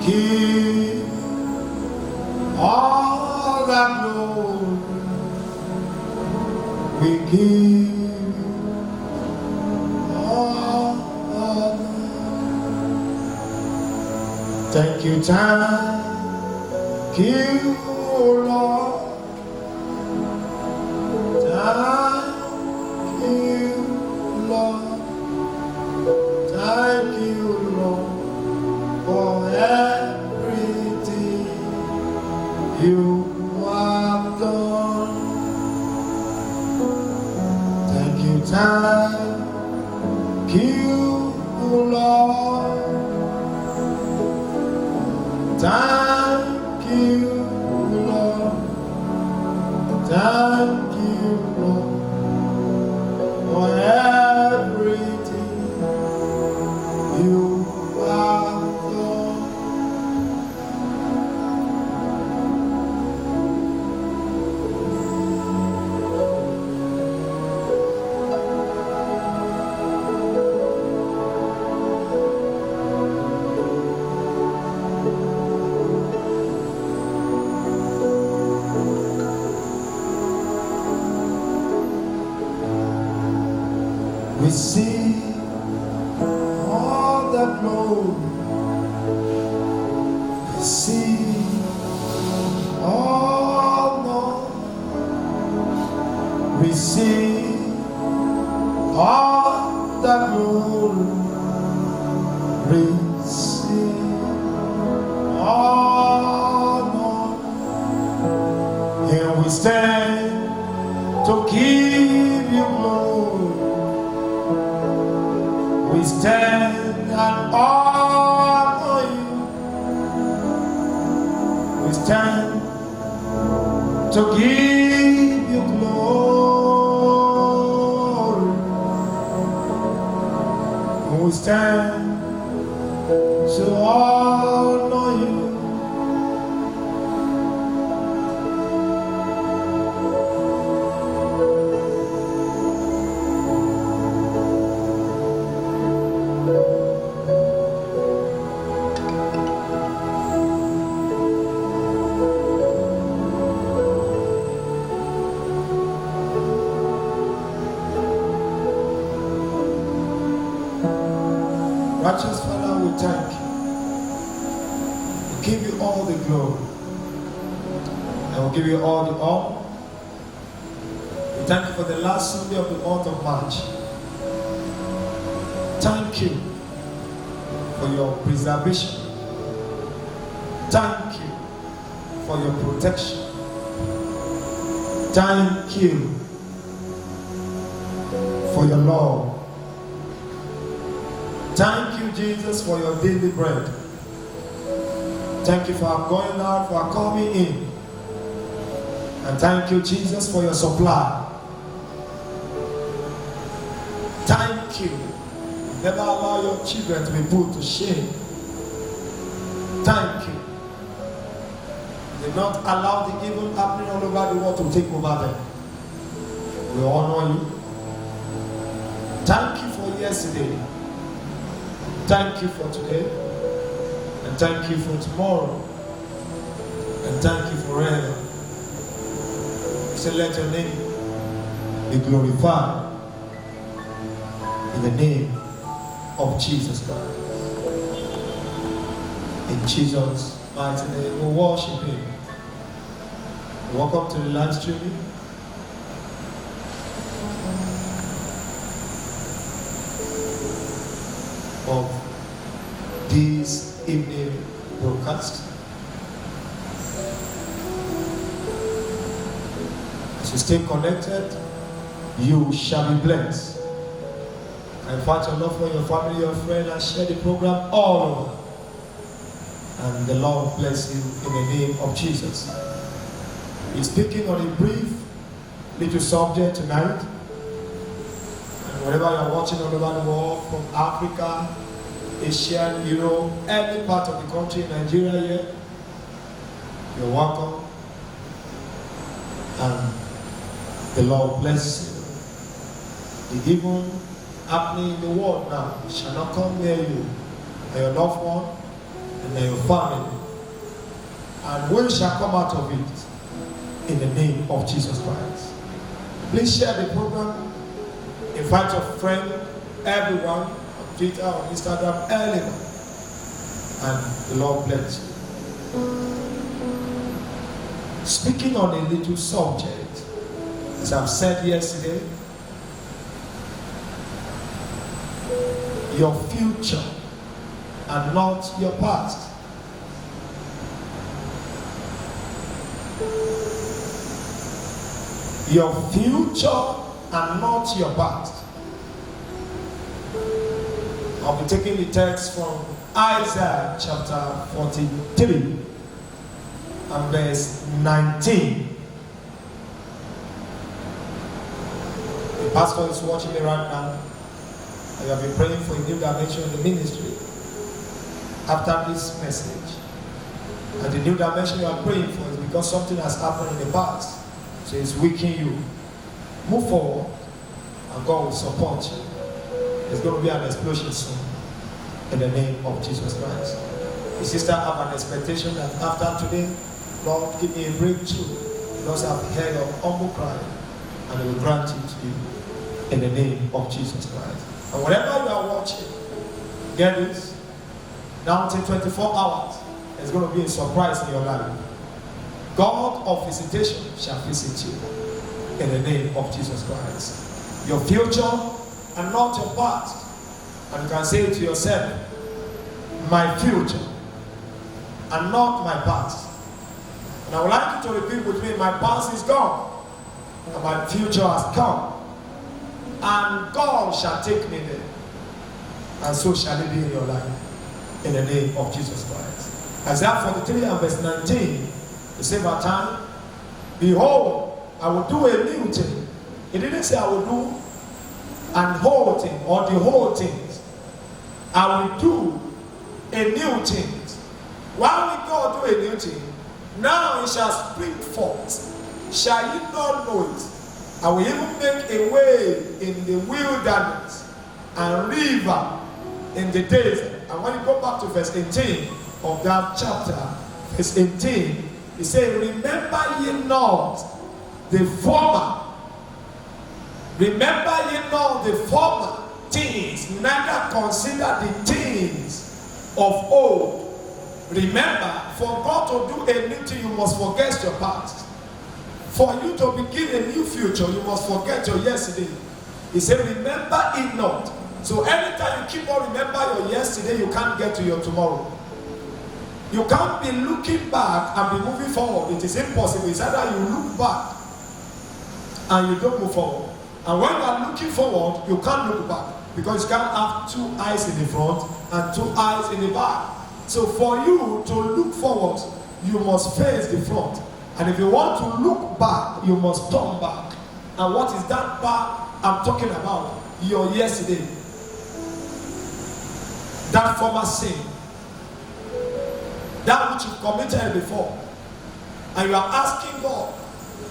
give all that glory. We give all honor. Thank you, thank you, Lord. Thank you, Lord. Thank you, Lord, for everything you have done. Thank you, Lord. Thank you, Lord. Thank you, Lord, for everything you have done. We see all that glory. We see all more. We see all that glory. We see all more. And we stand to give you glory. We stand and honor you. We stand to give you glory. We stand to honor you. Righteous Father, we thank you. We give you all the glory. And we give you all the honor. We thank you for the last Sunday of the month of March. Thank you for your preservation. Thank you for your protection. Thank you for your love. Thank you, Jesus, for your daily bread. Thank you for our going out, for our coming in. And thank you, Jesus, for your supply. Thank you. Never allow your children to be put to shame. Thank you. Do not allow the evil happening all over the world to take over them. We honor you. Thank you for yesterday. Thank you for today, and thank you for tomorrow, and thank you forever. So let your name be glorified in the name of Jesus Christ. In Jesus' mighty name, we worship Him. Welcome to the live streaming. Of this evening broadcast. As you stay connected, you shall be blessed. I invite your love for your family, your friend, and share the program all over. And the Lord bless you in the name of Jesus. He's speaking on a brief little subject tonight. Wherever you're watching all over the world, from Africa, Asia, Europe, any part of the country, Nigeria here, you're welcome. And the Lord bless you. The evil happening in the world now shall not come near you and your loved one, and and your family. And we shall come out of it in the name of Jesus Christ. Please share the program. Invite your friend, everyone, on Twitter, on Instagram, anyone. And the Lord bless you. Speaking on a little subject, as I've said yesterday, your future and not your past. Your future and not your past. I'll be taking the text from Isaiah chapter 43 and verse 19. The pastor is watching me right now. I have been praying for a new dimension in the ministry after this message. And the new dimension you are praying for is because something has happened in the past. So it's weakening you. Move forward and God will support you. There's going to be an explosion soon in the name of Jesus Christ. The sister have an expectation that after today, Lord, give me a breakthrough. Because I've heard your humble cry and I will grant it to you in the name of Jesus Christ. And whatever you are watching, get this, down to 24 hours, there's going to be a surprise in your life. God of visitation shall visit you in the name of Jesus Christ. Your future and not your past. And you can say it to yourself, my future and not my past. And I would like you to repeat with me, my past is gone and my future has come. And God shall take me there. And so shall it be in your life. In the name of Jesus Christ. Isaiah 43 and verse 19. The same time. Behold, I will do a new thing. He didn't say I will do an whole thing or the whole things. I will do a new thing. Why will God do a new thing? Now it shall spring forth. Shall you not know it? I will even make a way in the wilderness and river in the desert. And when you go back to verse 18 of that chapter, verse 18, he said, remember ye not the former. Remember ye not the former things, neither consider the things of old. Remember, for God to do a new thing, you must forget your past. For you to begin a new future, you must forget your yesterday. He said, remember it not. So anytime you keep on remember your yesterday, you can't get to your tomorrow. You can't be looking back and be moving forward. It is impossible. It's either you look back and you don't move forward. And when you are looking forward, you can't look back. Because you can't have two eyes in the front and two eyes in the back. So for you to look forward, you must face the front. And if you want to look back, you must turn back. And what is that back I'm talking about? Your yesterday. That former sin. That which you committed before. And you are asking God,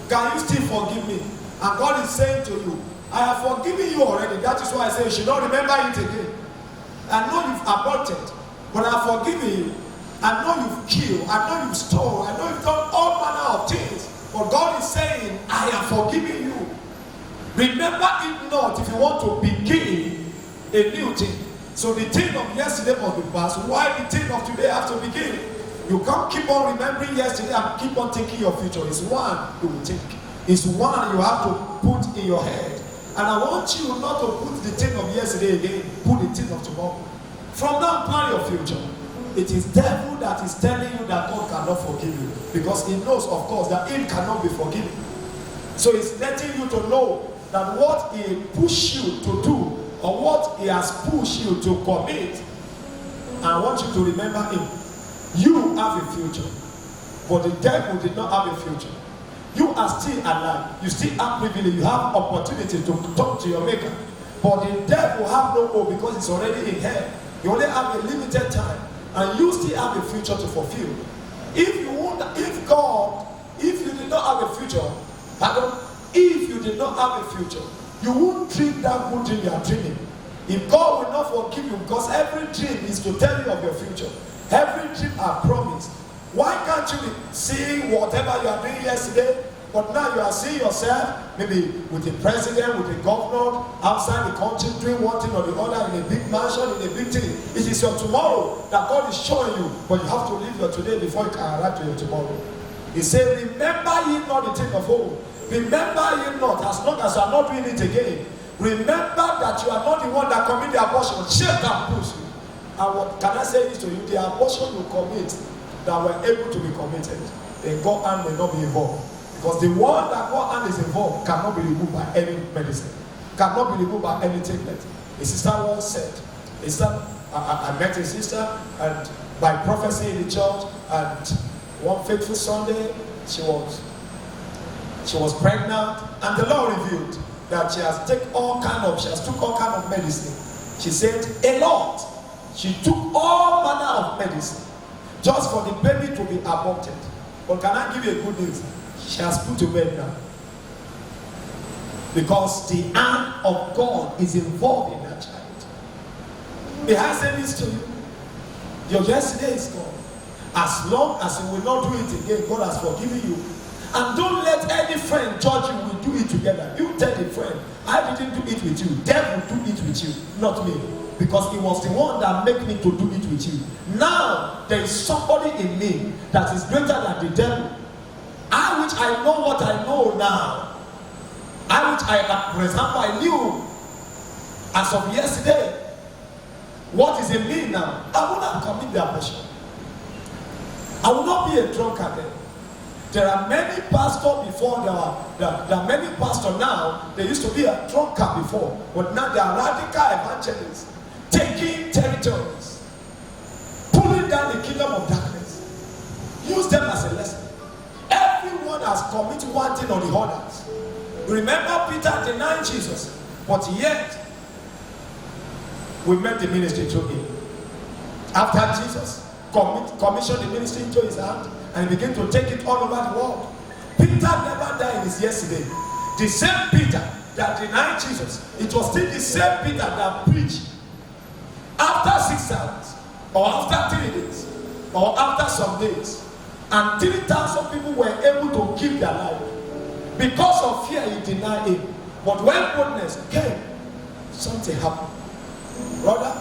can you still forgive me? And God is saying to you, I have forgiven you already. That is why I say you should not remember it again. I know you've aborted, but I have forgiven you. I know you've killed. I know you've stolen. I know you've done all manner of things. But God is saying, I have forgiven you. Remember it not if you want to begin a new thing. So the thing of yesterday must be past. Why the thing of today has to begin? You can't keep on remembering yesterday and keep on thinking your future. It's one you will think. It's one you have to put in your head. And I want you not to put the thing of yesterday again. Put the thing of tomorrow. From now, plan your future. It is devil that is telling you that God cannot forgive you. Because he knows, of course, that him cannot be forgiven. So he's letting you to know that what he pushed you to do, or what he has pushed you to commit, I want you to remember him. You have a future. But the devil did not have a future. You are still alive. You still have privilege. You have opportunity to talk to your maker. But the devil have no hope because it's already in hell. You only have a limited time. And you still have a future to fulfill. If you did not have a future, if you did not have a future, you won't dream that good dream you are dreaming. If God will not forgive you, because every dream is to tell you of your future. Every dream I promised. Why can't you be seeing whatever you are doing yesterday, but now you are seeing yourself maybe with the president, with the governor, outside the country, doing one thing or the other, in a big mansion, in a big thing. It is your tomorrow that God is showing you, but you have to live your today before you can arrive to your tomorrow. He said, remember ye not the thing of old. Remember ye not, as long as you are not doing it again. Remember that you are not the one that commit the abortion. Shake and push you. And what can I say this to you? The abortion you commit that were able to be committed, then God hand may not be involved. Because the one that God hand is involved cannot be removed by any medicine, cannot be removed by any treatment. A sister once said, I met a sister, and by prophecy in the church, and one fateful Sunday, she was pregnant, and the Lord revealed that she has took all kind of medicine. She said a lot. She took all manner of medicine just for the baby to be aborted. But can I give you a good news? She has put to bed now. Because the hand of God is involved in that child. May I say this to you? Your yesterday is gone. As long as you will not do it again, God has forgiven you. And don't let any friend judge you. We'll do it together. You tell the friend, I didn't do it with you. Devil do it with you, not me. Because it was the one that made me to do it with you. Now, there is somebody in me that is greater than the devil. I which I know what I know now. For example, I knew as of yesterday what is in me now. I will not commit the abortion. I will not be a drunkard. There are many pastors before, there are many pastors now. There used to be a drunkard before, but now they are radical evangelists, taking territories, pulling down the kingdom of darkness. Use them as a lesson. Everyone has committed one thing or the others. Remember Peter denying Jesus, but yet we met the ministry through him. After Jesus commissioned the ministry into his hand and he began to take it all over the world. Peter never died in his yesterday. The same Peter that denied Jesus, it was still the same Peter that preached after 6 hours, or after 3 days, or after some days, and 3,000 people were able to keep their life. Because of fear, he denied him. But when boldness came, something happened. Brother,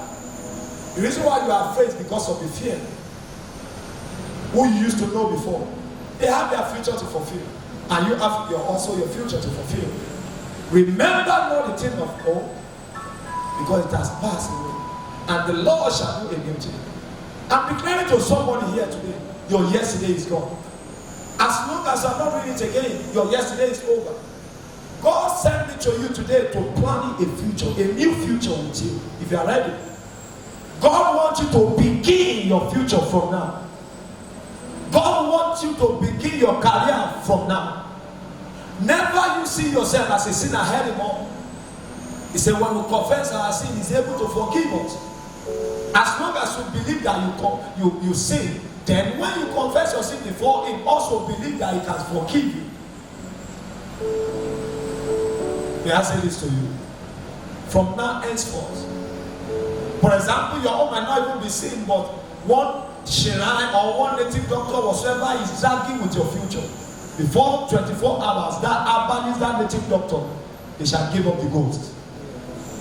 the reason why you are afraid is because of the fear. Who you used to know before, they have their future to fulfill, and you have also your future to fulfill. Remember not the thing of old, because it has passed away, and the Lord shall do a new thing. I'm declaring to somebody here today, your yesterday is gone. As long as you are not doing it again, your yesterday is over. God sent me to you today to plan a future, a new future with you. If you are ready, God wants you to begin your future from now. God wants you to begin your career from now. Never you see yourself as a sinner anymore. He said when we confess our sin, he's able to forgive us. As long as you believe that you sin, then when you confess your sin before him, also believe that he can forgive you. May I say this to you? From now henceforth. For example, your own might not even be sin, but one shrine or one native doctor whatsoever is dragging with your future. Before 24 hours, that abandons that native doctor, they shall give up the ghost.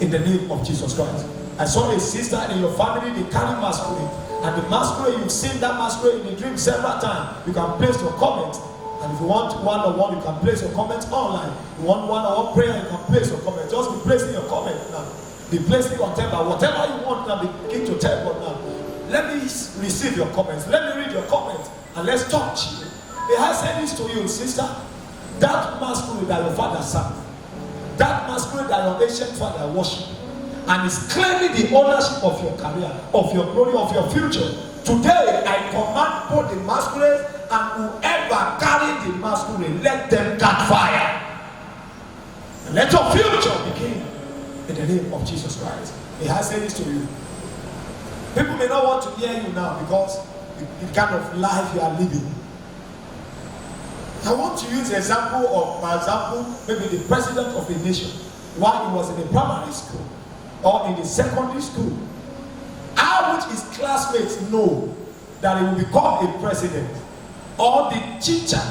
In the name of Jesus Christ. I saw a sister in your family, they carry masquerade. And the masquerade, you've seen that masquerade in the dream several times. You can place your comment. And if you want one-on-one, you can place your comment online. You want one-on-one prayer, you can place your comment. Just be placing your comment now. Be placing whatever you want now, begin to tell God now. Let me receive your comments. Let me read your comments. And let's talk. May I say this to you, sister? That masquerade that your father served, that masquerade that your ancient father worshipped, and is claiming the ownership of your career, of your glory, of your future. Today, I command both the masquerade and whoever carrying the masquerade, let them catch fire. And let your future begin in the name of Jesus Christ. May I say this to you? People may not want to hear you now because the kind of life you are living. I want to use the example of, for example, maybe the president of a nation while he was in a primary school or in a secondary school. How would his classmates know that he will become a president, or the teacher,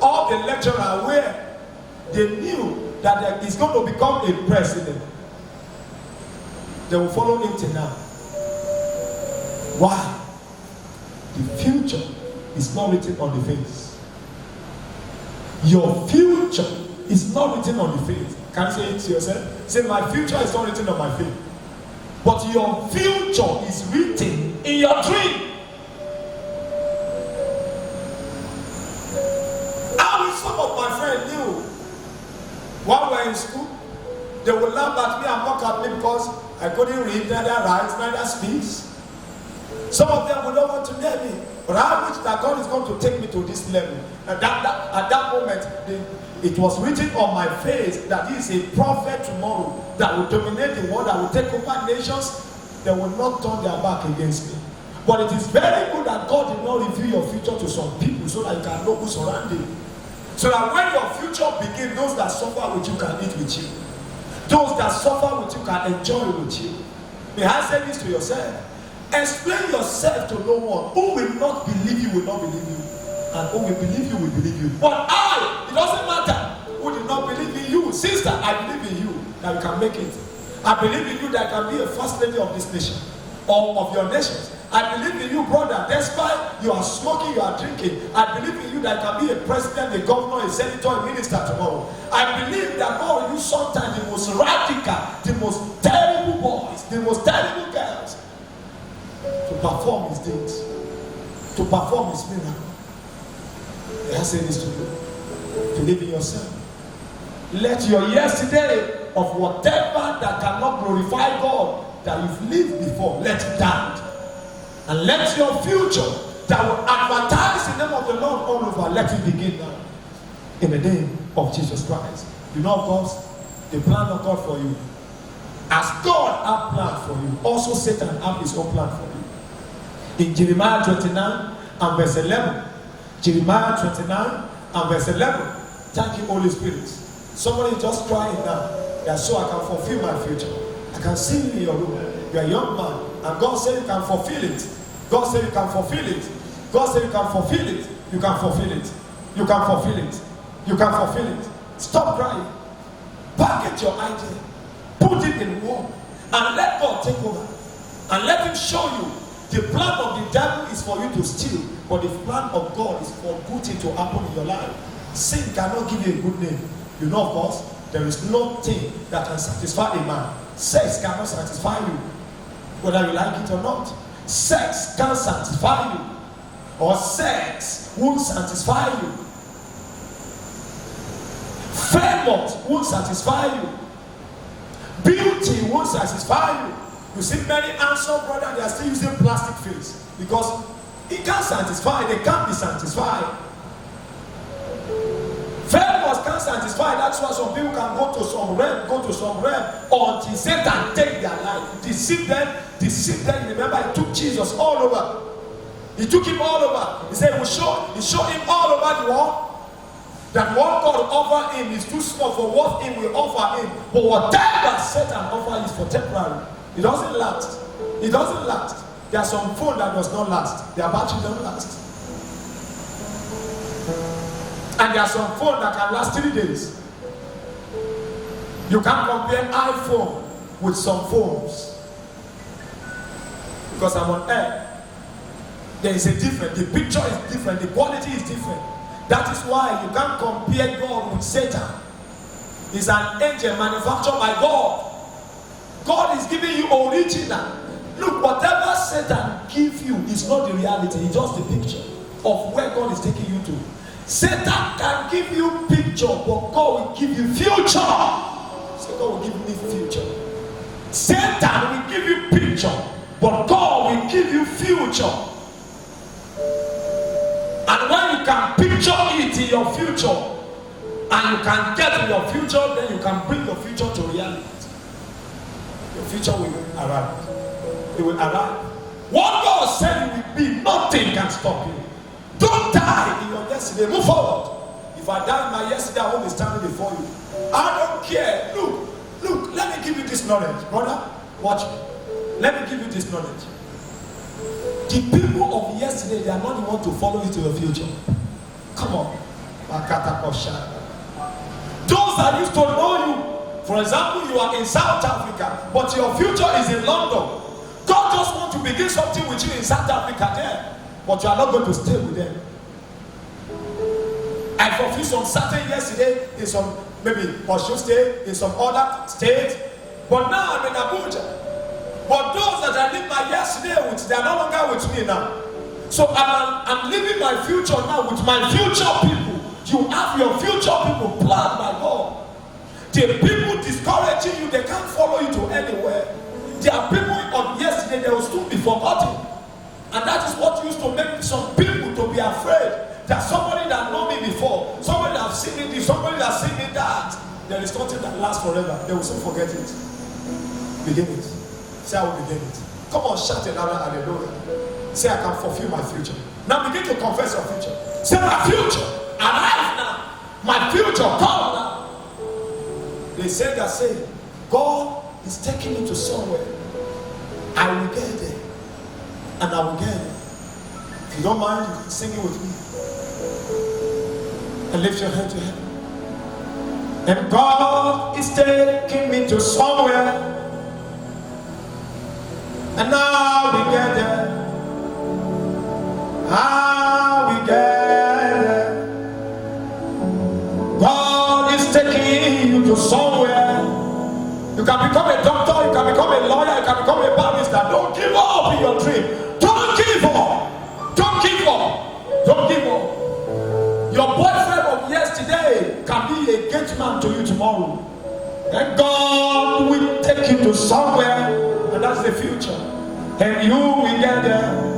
or the lecturer, where they knew that he's going to become a president, they will follow him till now. Why? The future is not written on the face. Your future is not written on the face. Can you say it to yourself? Say, my future is not written on my face. But your future is written in your dream. I wish some of my friends knew while we were in school, they would laugh at me and mock at me because I couldn't read, neither write, neither speak. Some of them would not want to hear me. But I wish that God is going to take me to this level. And at that moment, it was written on my face that he is a prophet tomorrow that will dominate the world, that will take over nations. They will not turn their back against me. But it is very good that God did not reveal your future to some people so that you can know who's around you. So that when your future begins, those that suffer with you can eat with you. Those that suffer with you can enjoy with you. May I say this to yourself? Explain yourself to no one. Who will not believe you will not believe you. And who will believe you will believe you. But it doesn't matter who did not believe in you. Sister, I believe in you that you can make it. I believe in you that you can be a first lady of this nation or of your nations. I believe in you, brother. Despite you are smoking, you are drinking, I believe in you that you can be a president, a governor, a senator, a minister tomorrow. I believe that God will use sometimes the most radical, the most terrible boys, the most terrible girls to perform his deeds, to perform his miracle. May I say this to you? Believe in yourself. Let your yesterday of whatever that cannot glorify God that you've lived before, let it die. And let your future that will advertise the name of the Lord all over, let it begin now. In the name of Jesus Christ. You know, of course, the plan of God for you. As God has planned for you, also Satan has his own plan for you. In Jeremiah 29 and verse 11. Jeremiah 29 and verse 11. Thank you, Holy Spirit. Somebody is just crying now. Yeah, so I can fulfill my future. I can see you in your room. You're a young man. And God said you can fulfill it. God said you can fulfill it. God said you can fulfill it. You can fulfill it. You can fulfill it. You can fulfill it. Stop crying. Package your idea. Put it in work. And let God take over. And let him show you. The plan of the devil is for you to steal. But the plan of God is for good thing to happen in your life. Sin cannot give you a good name. You know, of course, there is no thing that can satisfy a man. Sex cannot satisfy you, whether you like it or not. Sex can't satisfy you, or sex won't satisfy you. Famous won't satisfy you. Beauty won't satisfy you. You see many handsome brothers, they are still using plastic face because it can't satisfy. They can't be satisfied. Famous can't satisfy. That's why some people can go to some realm until Satan take their life. Deceive them. Remember, he took Jesus all over. He took him all over. He said, he showed him all over the world. That what God offer him is too small for what he will offer him. But whatever Satan offers is for temporary. It doesn't last. It doesn't last. There are some phone that does not last. Their battery don't last. And there are some phones that can last 3 days. You can't compare iPhone with some phones. Because I'm on air. There is a difference. The picture is different. The quality is different. That is why you can't compare God with Satan. He's an angel manufactured by God. God is giving you original. Look, whatever Satan gives you is not the reality. It's just the picture of where God is taking you to. Satan can give you picture, but God will give you future. So God will give me future. Satan will give you picture, but God will give you future. And when you can picture it in your future, and you can get to your future, then you can bring your future to reality. Your future will arrive. It will arrive. What God said it will be, nothing can stop you. Don't die in your yesterday. Move forward. If I die in my yesterday, I won't be standing before you. I don't care. Look, let me give you this knowledge. Brother, watch me. Let me give you this knowledge. The people of yesterday they are not the one to follow you to your future. Come on. Those that used to know you, for example, you are in South Africa, but your future is in London. God just wants to begin something with you in South Africa there, but you are not going to stay with them. I fulfilled some certain yesterday in some, maybe Osho State, in some other state, but now I'm in Abuja. But those that I lived my yesterday with, they are no longer with me now. So I'm living my future now with my future people. You have your future people planned by God. The people discouraging you, they can't follow you to anywhere. There are people of yesterday, they will soon be forgotten. And that is what used to make some people to be afraid that somebody that know me before, somebody that has seen me this, somebody that has seen me that, there is nothing that lasts forever. They will soon forget it. Begin it. Say, I will begin it. Come on, shout it louder, hallelujah. Say, I can fulfill my future. Now begin to confess your future. Say, my future, arise now. My future, come now. They said that, say, God is taking me to somewhere. I will get there. And I will get there. If you don't mind, you can sing it with me. And lift your hand to heaven. And God is taking me to somewhere. And now we get there. How we get there. God is taking you to somewhere. You can become a doctor, you can become a lawyer, you can become a barrister. Don't give up in your dream. Don't give up. Don't give up. Don't give up. Your boyfriend of yesterday can be a gate man to you tomorrow. And God will take you to somewhere. And that's the future. And you will get there.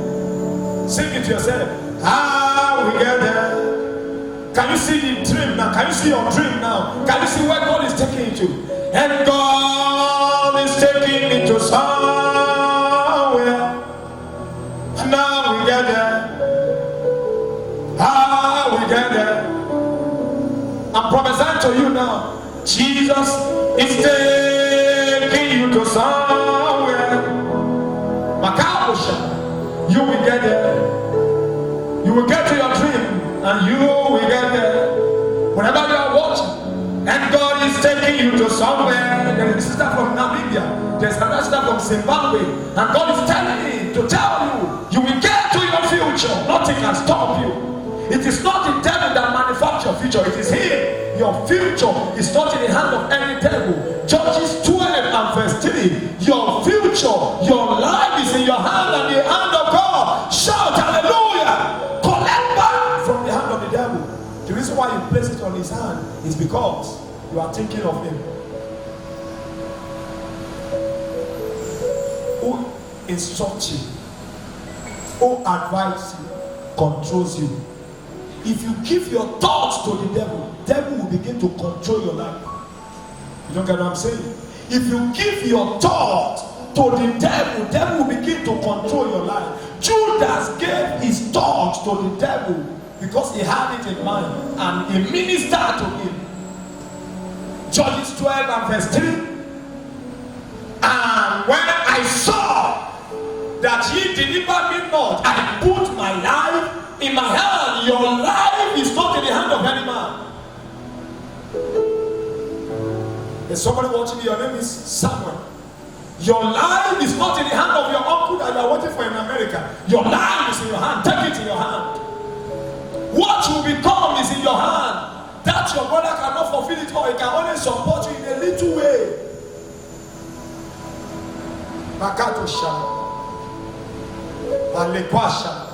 Sing it to yourself. How we get there. Can you see the dream now? Can you see your dream now? Can you see where God is taking you to? And God is taking me to somewhere. And now we get there. How we get there. I'm prophesying to you now. Jesus is taking you to somewhere. Makabosha. You will get there. You will get to your dream. And you will get there. Whenever you are watching. And God is taking you to somewhere. There is a sister from Namibia. There's another sister from Zimbabwe. And God is telling me to tell you. You will get to your future. Nothing can stop you. It is not the devil that manufactures your future. It is Him. Your future is not in the hand of any devil. Judges 12 and verse 3. Your future, your life is in your hand and the hand of God. Shout hallelujah. Collect back from the hand of the devil. The reason why you place it on his hand is because you are thinking of him. Who instructs you? Who advises you? Controls you. If you give your thoughts to the devil will begin to control your life. You don't get what I'm saying? If you give your thoughts to the devil will begin to control your life. Judas gave his thoughts to the devil because he had it in mind and he ministered to him. Judges 12 and verse 3. And when I saw that ye delivered me not, I put my life in my hand. Your life is not in the hand of any man. There's somebody watching me. Your name is Samuel. Your life is not in the hand of your uncle that you are waiting for in America. Your life is in your hand. Take it in your hand. What you become is in your hand. That your brother cannot fulfill it or he can only support you in a little way. Makato Shama. Alekwasha.